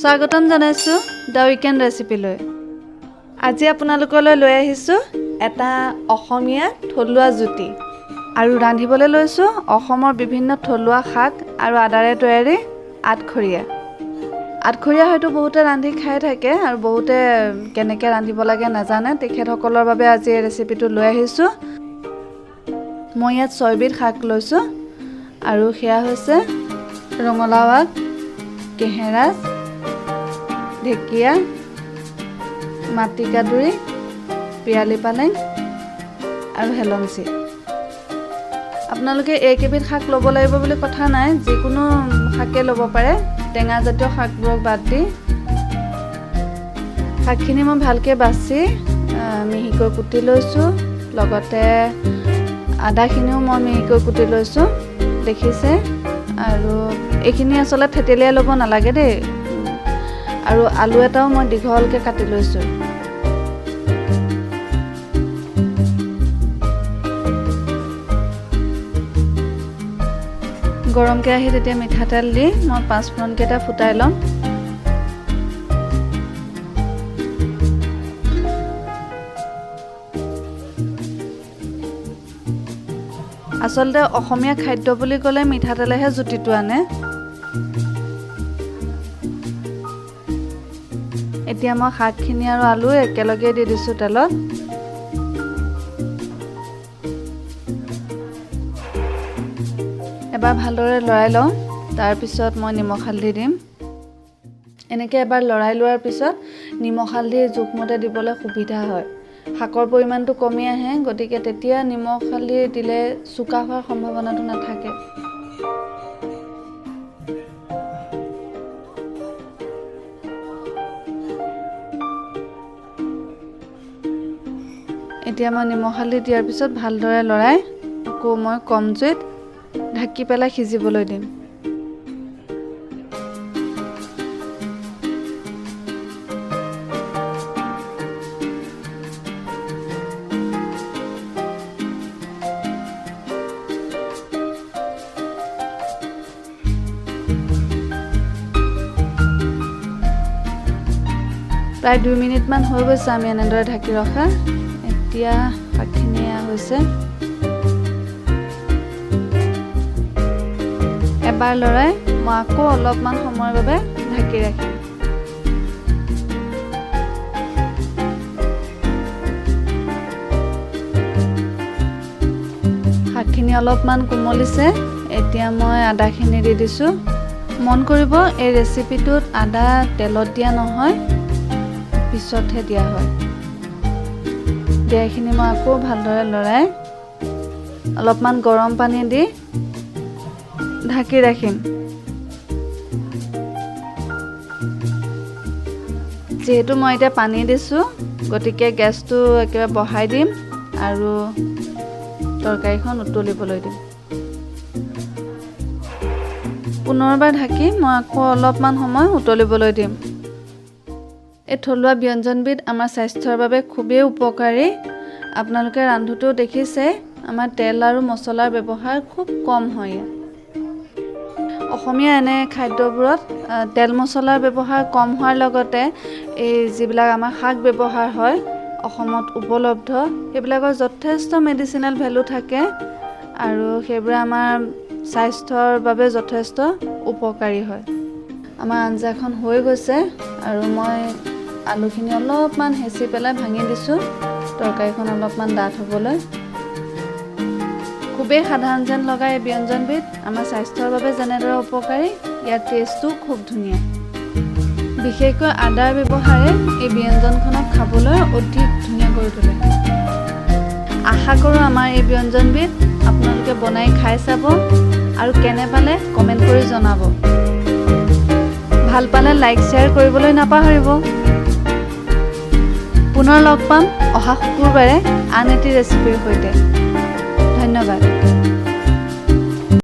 স্বাগতম জনাইছো the weekend ৰেচিপিলৈ। আজি আপোনালোকলৈ লৈ আহিছো এটা অসমীয়া থলুৱা জুতি আৰু ৰান্ধিবলৈ লৈছো অসমৰ বিভিন্ন থলুৱা শাক আৰু আদাৰে তৈয়াৰী আদখৰীয়া। আদখৰীয়া হয়তো বহুতে ৰান্ধি খাই থাকে আৰু বহুতে কেনেকৈ ৰান্ধিব লাগে নাজানে। তেখেতসকলৰ বাবে আজি এই ৰেচিপিটো লৈ আহিছো। মই ইয়াত 6 বিধ শাক লৈছো আৰু সেয়া হৈছে ৰঙালাও আগ, কেহেৰাজ, ঢেকীয়া, মাটিকাদুৰি, পিয়ালি পালেং আৰু হেলঞ্চি। আপোনালোকে এইকেইবিধ শাক ল'ব লাগিব বুলি কথা নাই, যিকোনো শাকে ল'ব পাৰে, টেঙা জাতীয় শাকবোৰক বাদ দি। শাকখিনি মই ভালকৈ বাছি মিহিকৈ কুটি লৈছোঁ, লগতে আদাখিনিও মই মিহিকৈ কুটি লৈছোঁ, দেখিছে। আৰু এইখিনি আচলতে থেতেলিয়াই ল'ব নালাগে দেই। আৰু আলু এটাও মই দীঘলকৈ কাটি লৈছোঁ। গৰম কেৰাহীত এতিয়া মিঠাতেল দি মই পাঁচফোৰণকেইটা ফুটাই ল'ম। আচলতে অসমীয়া খাদ্য বুলি ক'লে মিঠাতেলেহে জুতিটো আনে। এতিয়া মই শাকখিনি আৰু আলু একেলগে দি দিছোঁ তেলত। এবাৰ ভালদৰে লৰাই লওঁ, তাৰপিছত মই নিমখ হালধি দিম। এনেকৈ এবাৰ লৰাই লোৱাৰ পিছত নিমখ হালধি জোখমতে দিবলৈ সুবিধা হয়। শাকৰ পৰিমাণটো কমি আহে, গতিকে তেতিয়া নিমখ হালধি দিলে চোকা হোৱাৰ সম্ভাৱনাটো নাথাকে। এতিয়া মই নিমখ হালধি দিয়াৰ পিছত ভালদৰে লৰাই আকৌ মই কম জুইত ঢাকি পেলাই সিজিবলৈ দিম। প্ৰায় 2 মিনিটমান হৈ গৈছে আমি এনেদৰে ঢাকি ৰখা। এতিয়া শাকখিনি হৈছে। এবাৰ লৰাই মই আকৌ অলপমান সময়ৰ বাবে ঢাকি ৰাখিম। শাকখিনি অলপমান কোমলিছে। এতিয়া মই আদাখিনি দি দিছোঁ। মন কৰিব, এই ৰেচিপিটোত আদা তেলত দিয়া নহয়, পিছতহে দিয়া হয়। এইখিনি মই আকৌ ভালদৰে লৰাই অলপমান গৰম পানী দি ঢাকি ৰাখিম। যিহেতু মই এতিয়া পানী দিছোঁ, গতিকে গেছটো একেবাৰে বঢ়াই দিম আৰু তৰকাৰীখন উতলিবলৈ দিম। পুনৰবাৰ ঢাকি মই আকৌ অলপমান সময় উতলিবলৈ দিম। এই থলুৱা ব্যঞ্জনবিধ আমাৰ স্বাস্থ্যৰ বাবে খুবেই উপকাৰী। আপোনালোকে ৰান্ধোতেও দেখিছে, আমাৰ তেল আৰু মছলাৰ ব্যৱহাৰ খুব কম হয় ইয়াত। অসমীয়া এনে খাদ্যবোৰত তেল মছলাৰ ব্যৱহাৰ কম হোৱাৰ লগতে এই যিবিলাক আমাৰ শাক ব্যৱহাৰ হয় অসমত উপলব্ধ, সেইবিলাকৰ যথেষ্ট মেডিচিনেল ভেলু থাকে আৰু সেইবোৰে আমাৰ স্বাস্থ্যৰ বাবে যথেষ্ট উপকাৰী হয়। আমাৰ আঞ্জাখন হৈ গৈছে আৰু মই আলুখিনি অলপমান হেঁচি পেলাই ভাঙি দিছোঁ, তৰকাৰীখন অলপমান ডাঠ হ'বলৈ। খুবেই সাধাৰণ যেন লগা এই ব্যঞ্জনবিধ আমাৰ স্বাস্থ্যৰ বাবে যেনেদৰে উপকাৰী, ইয়াৰ টেষ্টটো খুব ধুনীয়া। বিশেষকৈ আদাৰ ব্যৱহাৰে এই ব্যঞ্জনখনক খাবলৈ অধিক ধুনীয়া কৰি তোলে। আশা কৰোঁ আমাৰ এই ব্যঞ্জনবিধ আপোনালোকে বনাই খাই চাব আৰু কেনে পালে কমেণ্ট কৰি জনাব। ভাল পালে লাইক শ্বেয়াৰ কৰিবলৈ নাপাহৰিব। পুনৰ লগ পাম অহা শুকুৰবাৰে আন এটি ৰেচিপিৰ সৈতে। ধন্যবাদ।